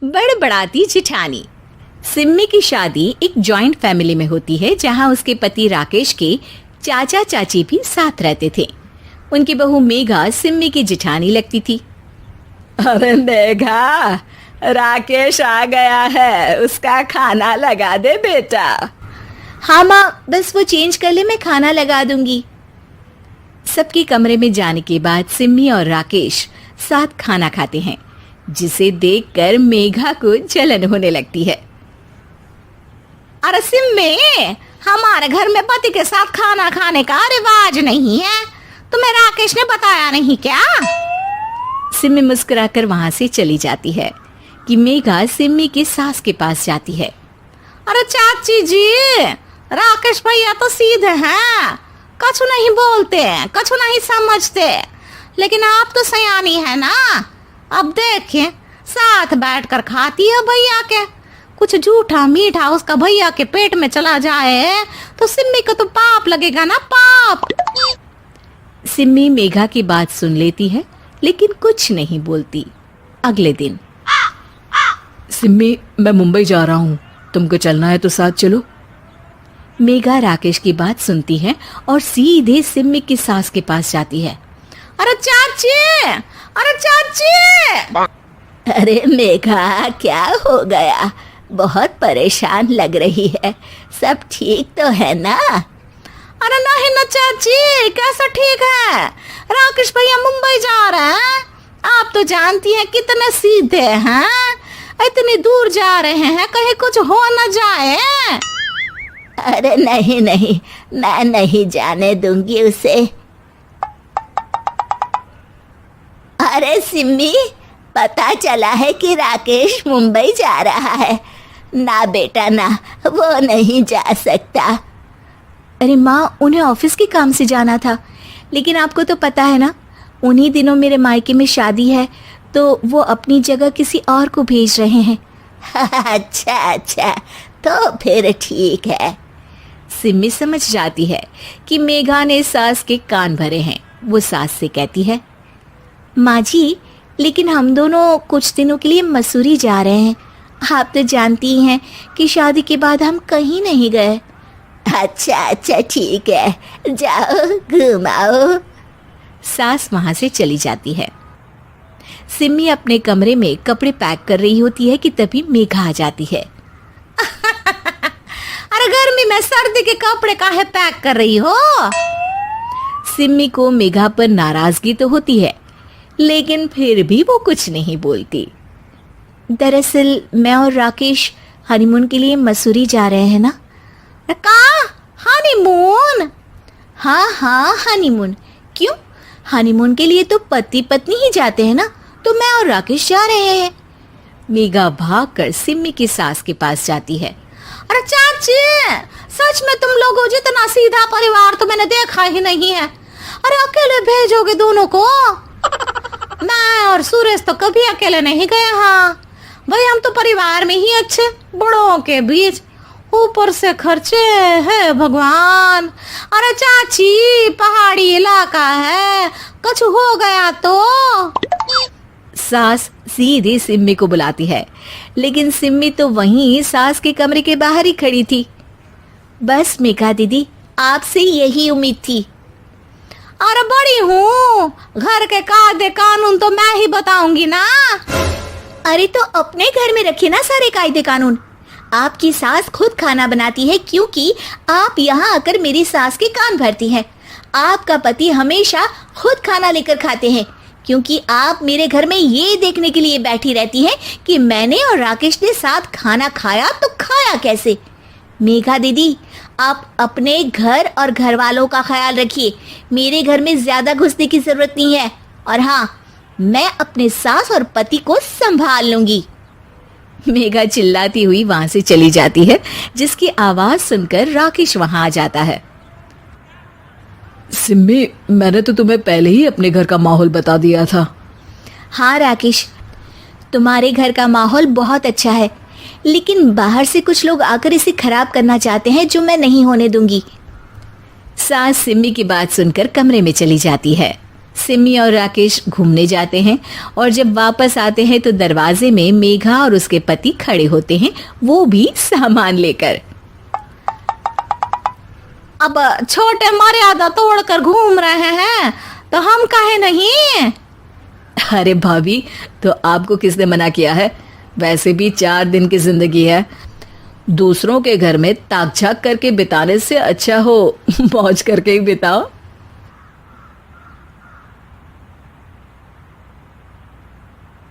बड़बड़ाती जेठानी। सिम्मी की शादी एक जॉइंट फैमिली में होती है जहां उसके पति राकेश के चाचा चाची भी साथ रहते थे। उनकी बहू मेघा सिम्मी की जेठानी लगती थी। अरे मेघा, राकेश आ गया है, उसका खाना लगा दे बेटा। हाँ माँ, बस वो चेंज कर ले, मैं खाना लगा दूंगी। सबके कमरे में जाने के बाद सिम्मी और राकेश साथ खाना खाते हैं, जिसे देखकर मेघा को जलन होने लगती है। अरे सिम्मी, हमारे घर में पति के साथ खाना खाने का रिवाज नहीं है, तुम्हें राकेश ने बताया नहीं क्या? सिम्मी मुस्कुराकर वहां से चली जाती है कि मेघा सिम्मी की सास के पास जाती है। अरे चाची जी, राकेश भैया तो सीधे हैं, कछु नहीं बोलते, कछु नहीं समझते, लेकिन आप तो सयानी है ना। अब देखिए, साथ बैठकर खाती है भैया के। कुछ झूठा मीठा उसका भैया के पेट में चला जाए तो सिम्मी को तो पाप लगेगा ना, पाप। सिम्मी मेघा की बात सुन लेती है लेकिन कुछ नहीं बोलती। अगले दिन, सिम्मी, मैं मुंबई जा रहा हूँ, तुमको चलना है तो साथ चलो। मेघा राकेश की बात सुनती है और सीधे सिम्मी की सास के पास जाती है। अरे चाची, अरे चाची। अरे मेघा, क्या हो गया? बहुत परेशान लग रही है, सब ठीक तो है ना? अरे नहीं ना चाची, कैसा ठीक है? राकेश भैया मुंबई जा रहे हैं, आप तो जानती हैं कितने सीधे हैं, इतनी दूर जा रहे हैं, कहीं कुछ हो न जाए। अरे नहीं नहीं, मैं नहीं जाने दूंगी उसे। अरे सिम्मी, पता चला है कि राकेश मुंबई जा रहा है। ना बेटा ना, वो नहीं जा सकता। अरे माँ, उन्हें ऑफिस के काम से जाना था, लेकिन आपको तो पता है ना, उन्हीं दिनों मेरे मायके में शादी है, तो वो अपनी जगह किसी और को भेज रहे हैं। अच्छा अच्छा, तो फिर ठीक है। सिम्मी समझ जाती है कि मेघा ने सास के कान भरे हैं। वो सास से कहती है, माँ जी, लेकिन हम दोनों कुछ दिनों के लिए मसूरी जा रहे हैं। आप तो जानती हैं कि शादी के बाद हम कहीं नहीं गए। अच्छा अच्छा, ठीक है, जाओ घुमाओ। सास वहां से चली जाती है। सिम्मी अपने कमरे में कपड़े पैक कर रही होती है कि तभी मेघा आ जाती है। अरे गर्मी में सर्दी के कपड़े काहे पैक कर रही हो? सिम्मी को मेघा पर नाराजगी तो होती है, लेकिन फिर भी वो कुछ नहीं बोलती। दरअसल मैं और राकेश हनीमून के लिए मसूरी जा रहे हैं ना। का हनीमून? हाँ हाँ, हनीमून। क्यों? हनीमून के लिए तो पति पत्नी ही जाते हैं ना, तो मैं और राकेश जा रहे हैं। मेघा भागकर सिम्मी की सास के पास जाती है। अरे चाची, सच में तुम लोगों जितना सीधा परिवार तो मैंने देखा ही नहीं है। अरे अकेले भेजोगे दोनों को? मैं और सुरेश तो कभी अकेले नहीं गए। हाँ भाई, हम तो परिवार में ही अच्छे, बड़ों के बीच, ऊपर से खर्चे है भगवान। अरे चाची, पहाड़ी इलाका है, कुछ हो गया तो? सास सीधे सिम्मी को बुलाती है, लेकिन सिम्मी तो वहीं सास के कमरे के बाहर ही खड़ी थी। बस मेघा दीदी, आपसे यही उम्मीद थी। अरे बड़ी हूँ, घर के कायदे कानून तो मैं ही बताऊंगी ना। अरे तो अपने घर में रखिए ना सारे कायदे कानून। आपकी सास खुद खाना बनाती है, क्योंकि आप यहाँ आकर मेरी सास के कान भरती हैं। आपका पति हमेशा खुद खाना लेकर खाते हैं, क्योंकि आप मेरे घर में ये देखने के लिए बैठी रहती हैं कि मैंने और राकेश ने साथ खाना खाया तो खाया कैसे। मेघा दीदी, आप अपने घर और घर वालों का ख्याल रखिए, मेरे घर में ज्यादा घुसने की जरूरत नहीं है। और हाँ, मैं अपने सास और पति को संभाल लूंगी। मेघा चिल्लाती हुई वहां से चली जाती है, जिसकी आवाज सुनकर राकेश वहां आ जाता है। सिम्मी, मैंने तो तुम्हें पहले ही अपने घर का माहौल बता दिया था। हाँ राकेश, तुम्हारे घर का माहौल बहुत अच्छा है, लेकिन बाहर से कुछ लोग आकर इसे खराब करना चाहते हैं, जो मैं नहीं होने दूंगी। सास सिम्मी की बात सुनकर कमरे में चली जाती है। सिमी और राकेश घूमने जाते हैं और जब वापस आते हैं तो दरवाजे में मेघा और उसके पति खड़े होते हैं, वो भी सामान लेकर। अब छोटे मर्यादा तोड़कर घूम रहे हैं तो हम काहे नहीं। अरे भाभी, तो आपको किसने मना किया है? वैसे भी 4 दिन की जिंदगी है, दूसरों के घर में ताक झाक करके बिताने से अच्छा हो मौज करके ही बिताओ।